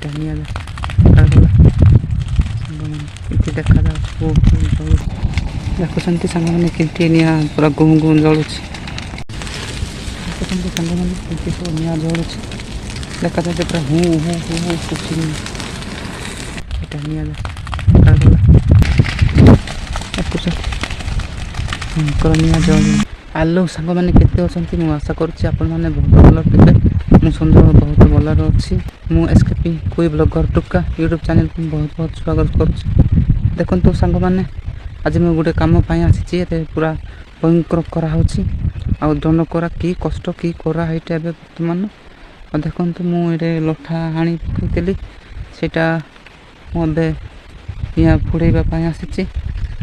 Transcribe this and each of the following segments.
ଏଇଟା ନିଆଁ ଦେଖାଗଲା ସାଙ୍ଗମାନେ କେମିତି ଦେଖାଯାଉଛି ବହୁତ ଜଳୁଛି ଦେଖୁଛନ୍ତି ସାଙ୍ଗମାନେ କେମିତି ନିଆଁ ପୁରା ଗୁଁ ଗୁଁ ଜଳୁଛି ଦେଖୁଛନ୍ତି ସାଙ୍ଗମାନେ କେମିତି ସବୁ ନିଆଁ ଜଳୁଛି ଦେଖାଯାଉଛି ପୁରା ହୁଁ ହୁଁ ହୁଁ ହୁଁ ଫୁଟୁଛି ଏଇଟା ନିଆଁ ଦେଖାଗଲା ଦେଖୁଛନ୍ତି ଭୟଙ୍କର ନିଆଁ ଜଳୁଛି। ହ୍ୟାଲୋ ସାଙ୍ଗମାନେ କେତେ ଅଛନ୍ତି ମୁଁ ଆଶା କରୁଛି ଆପଣମାନେ ବହୁତ ଭଲ ଥିବେ। ମୁଁ ସୁନ୍ଦର ବହୁତ ଭଲରେ ଅଛି। ମୁଁ ଏସ୍କେପି କୁଇ ବ୍ଲଗର ଟୁକା ୟୁଟ୍ୟୁବ୍ ଚ୍ୟାନେଲକୁ ବହୁତ ବହୁତ ସ୍ୱାଗତ କରୁଛି। ଦେଖନ୍ତୁ ସାଙ୍ଗମାନେ ଆଜି ମୁଁ ଗୋଟେ କାମ ପାଇଁ ଆସିଛି ଏତେ ପୁରା ଭୟଙ୍କର କରାହେଉଛି ଆଉ ଦଣ୍ଡ କରା କି କଷ୍ଟ କି କରା ହେଇଟା ଏବେ ବର୍ତ୍ତମାନ ଆଉ ଦେଖନ୍ତୁ ମୁଁ ଏଇଠି ଲଠା ହାଣି ପକାଇଥିଲି ସେଇଟା ମୁଁ ଏବେ ନିଆଁ ପୋଡ଼େଇବା ପାଇଁ ଆସିଛି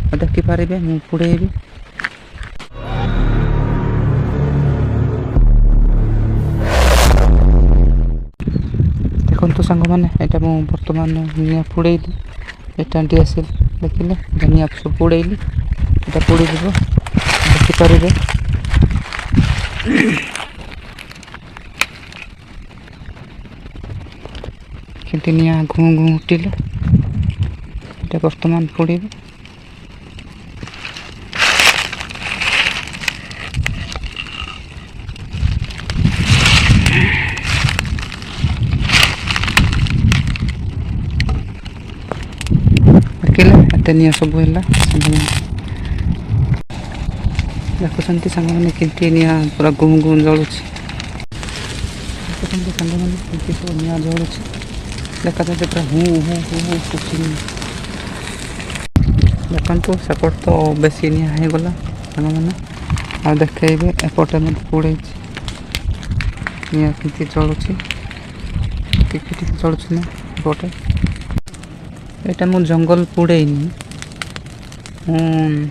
ଆଉ ଦେଖିପାରିବେ ମୁଁ ପୋଡ଼େଇବି। ଦେଖନ୍ତୁ ସାଙ୍ଗମାନେ ଏଇଟା ମୁଁ ବର୍ତ୍ତମାନ ନିଆଁ ପୋଡ଼େଇଲି ଏଇଟା ଦିଆସିଲ ଦେଖିଲେ ନିଆଁ ସବୁ ପୋଡ଼େଇଲି ଏଇଟା ପୋଡ଼ିଯିବ ଦେଖିପାରିବେ। କେମିତି ନିଆଁ ଘୁଁ ଘୁଁ ଉଠିଲେ ଏଇଟା ବର୍ତ୍ତମାନ ପୋଡ଼ିବ। ଦେଖିଲେ ଏତେ ନିଆଁ ସବୁ ହେଲା ସାଙ୍ଗମାନେ ଦେଖୁଛନ୍ତି ସାଙ୍ଗମାନେ କେମିତି ନିଆଁ ପୁରା ଗୁଁ ଗୁଁ ଜଳୁଛି ଦେଖୁଛନ୍ତି ସାଙ୍ଗମାନେ କେମିତି ସବୁ ନିଆଁ ଜଳୁଛି ଦେଖାଯାଉଛି ପୁରା ହୁଁ ହୁଁ ହୁଁ ହୁଁ ଫୁଟୁଛି ଦେଖନ୍ତୁ ସେପଟେ ତ ବେଶୀ ନିଆଁ ହେଇଗଲା ସାଙ୍ଗମାନେ ଆଉ ଦେଖେଇବେ ଏପଟେ ମଧ୍ୟ ପୋଡ଼େଇଛି ନିଆଁ କେମିତି ଜଳୁଛି ଟିକେ ଟିକେ ଜଳୁଛି ନା ଏପଟେ ଏଇଟା ମୁଁ ଜଙ୍ଗଲ ପୋଡ଼େଇନି ମୁଁ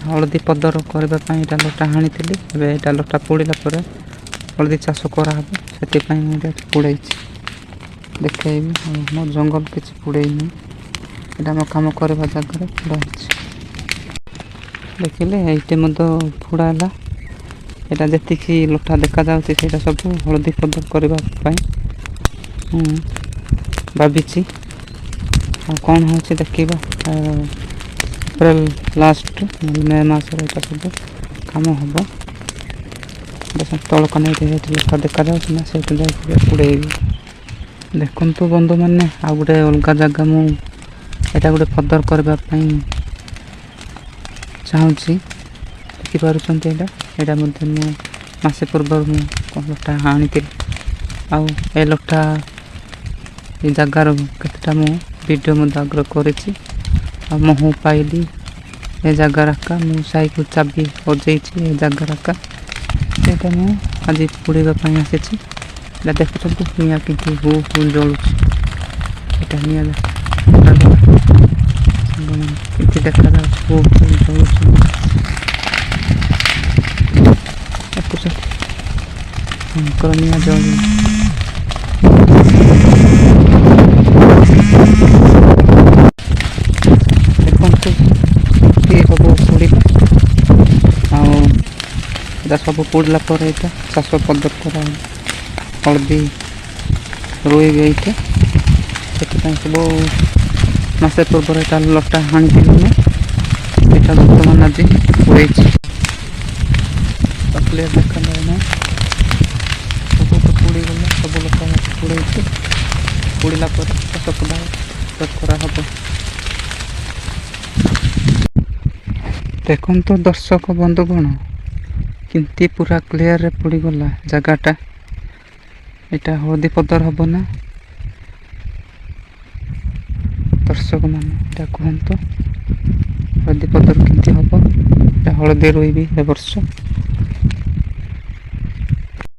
ହଳଦୀ ପଦର କରିବା ପାଇଁ ଏଇଟା ଲଟା ହାଣିଥିଲି ଏବେ ଏଇଟା ଲଟା ପୋଡ଼ିଲା ପରେ ହଳଦୀ ଚାଷ କରାହେବ ସେଥିପାଇଁ ମୁଁ ଏଇଟା ପୋଡ଼େଇଛି ଦେଖେଇବି ଆଉ ମୋ ଜଙ୍ଗଲ କିଛି ପୋଡ଼େଇନି ଏଇଟା ମୋ କାମ କରିବା ଜାଗାରେ ପୋଡ଼ା ହେଇଛି ଦେଖିଲେ ଏଇଠି ମଧ୍ୟ ପୋଡ଼ା ହେଲା ଏଇଟା ଯେତିକି ଲଟା ଦେଖାଯାଉଛି ସେଇଟା ସବୁ ହଳଦୀ ପଦର କରିବା ପାଇଁ ମୁଁ ଭାବିଛି ଆଉ କ'ଣ ହେଉଛି ଦେଖିବା ଏପ୍ରିଲ ଲାଷ୍ଟ ମେ ମାସରେ ଏଇଟା ସବୁ କାମ ହେବ ତଳ କନେଇଠି ଲଟା ଦେଖାଯାଉଛି ନା ସେଇଠି ଯାଇକି ପୋଡ଼େଇବି। ଦେଖନ୍ତୁ ବନ୍ଧୁମାନେ ଆଉ ଗୋଟେ ଅଲଗା ଜାଗା ମୁଁ ଏଇଟା ଗୋଟେ ପଦର କରିବା ପାଇଁ ଚାହୁଁଛି ଦେଖିପାରୁଛନ୍ତି ଏଇଟା ମଧ୍ୟ ମୁଁ ମାସେ ପୂର୍ବରୁ ମୁଁ ଲଟା ଆଣିଥିଲି ଆଉ ଏ ଲଟା ଏ ଜାଗାର କେତେଟା ମୁଁ ଭିଡ଼ିଓ ମଧ୍ୟ ଆଗ୍ରହ କରିଛି ଆଉ ମୁଁ ପାଇଲି ଏ ଜାଗାରାକା ମୁଁ ସାଇକୁ ଚାବି ବଜେଇଛି ଏ ଜାଗାରାକା ସେଇଟା ମୁଁ ଆଜି ପୋଡ଼ିବା ପାଇଁ ଆସିଛି ଏଇଟା ଦେଖୁଛନ୍ତି ନିଆଁ କେମିତି ହୁ ହୁ ଜଳୁଛି ଏଇଟା ନିଆଁ କେମିତି ଦେଖାଯାଉଛି ହୁ ହୁ ଜଳୁଛି ଦେଖୁଛନ୍ତି ଭୟଙ୍କର ନିଆଁ ଜଳୁଛି ଦେଖନ୍ତୁ କିଏ ସବୁ ପୋଡ଼ିଲା ଆଉ ଏଇଟା ସବୁ ପୋଡ଼ିଲା ପରେ ଏଇଟା ଚାଷ ପଦର କରାହେବ ହଳଦୀ ରୋଇବେ ଏଇଟା ସେଥିପାଇଁ ସବୁ ମାସେ ପୂର୍ବରୁ ଏଇଟା ଲଟା ହାଣିଥିଲି ମୁଁ ଏଇଟା ବର୍ତ୍ତମାନ ଆଜି ପୋଡ଼େଇଛି କ୍ଲିୟର ଦେଖାଯାଏ ନା ସବୁ ତ ପୋଡ଼ିଗଲା ସବୁ ଲଟା ପୋଡ଼େଇଛି ପୋଡ଼ିଲା ପରେ ଚାଷ ପଦା କରାହେବ। ଦେଖନ୍ତୁ ଦର୍ଶକ ବନ୍ଧୁଗଣ କେମିତି ପୁରା କ୍ଲିୟରରେ ପୋଡ଼ିଗଲା ଜାଗାଟା ଏଇଟା ହଳଦୀ ପଦର ହେବ ନା ଦର୍ଶକମାନେ ଏଇଟା କୁହନ୍ତୁ ହଳଦୀ ପଦର କେମିତି ହେବ ଏଇଟା ହଳଦୀ ରୋଇବି ଏ ବର୍ଷ